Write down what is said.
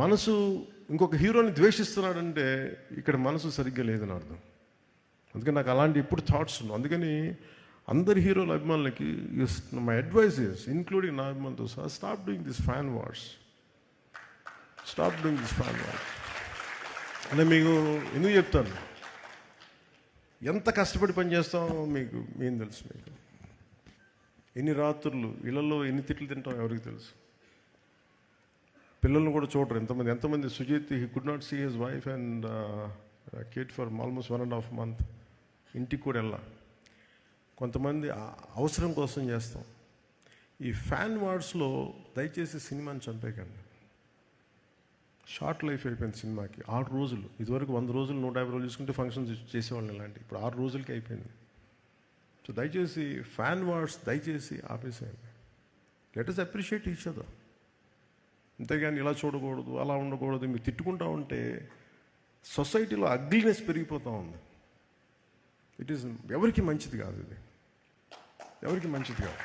మనసు ఇంకొక హీరోని ద్వేషిస్తున్నాడంటే ఇక్కడ మనసు సరిగ్గా లేదని అర్థం. అందుకని నాకు అలాంటి ఎప్పుడు థాట్స్ ఉన్నాయి. అందుకని అందరి హీరోల అభిమానులకి మై అడ్వైస్ ఇస్, ఇంక్లూడింగ్ నా అభిమానులతో సహా, stop doing this fan wars. Stop doing this fan wars. అంటే మీకు ఎందుకు చెప్తాను, ఎంత కష్టపడి పనిచేస్తామో మీకు ఏం తెలుసు. మీకు ఎన్ని రాత్రులు ఇళ్లలో ఎన్ని తిట్లు తింటాం ఎవరికి తెలుసు. పిల్లల్ని కూడా చూడరు ఎంతమంది. Sujith, he could not see his wife and kid for almost 1.5 months. ఇంటికి కూడా వెళ్ళా. కొంతమంది అవసరం కోసం చేస్తాం. ఈ ఫ్యాన్ వార్డ్స్లో దయచేసి సినిమాని చంపేయకండి. షార్ట్ లైఫ్ అయిపోయింది సినిమాకి. 6 రోజులు, ఇదివరకు 100 రోజులు 150 రోజులు చూసుకుంటే ఫంక్షన్స్ చేసేవాళ్ళని ఇలాంటి, ఇప్పుడు 6 రోజులకి అయిపోయింది. సో దయచేసి ఫ్యాన్ వార్డ్స్ దయచేసి ఆపేసేయండి. Let us appreciate each other. అంతేగాని ఇలా చూడకూడదు, అలా ఉండకూడదు, మీరు తిట్టుకుంటా ఉంటే సొసైటీలో అగ్లీనెస్ పెరిగిపోతూ ఉంది. ఇట్ ఈస్ ఎవరికి మంచిది కాదు, ఇది ఎవరికి మంచిది కాదు.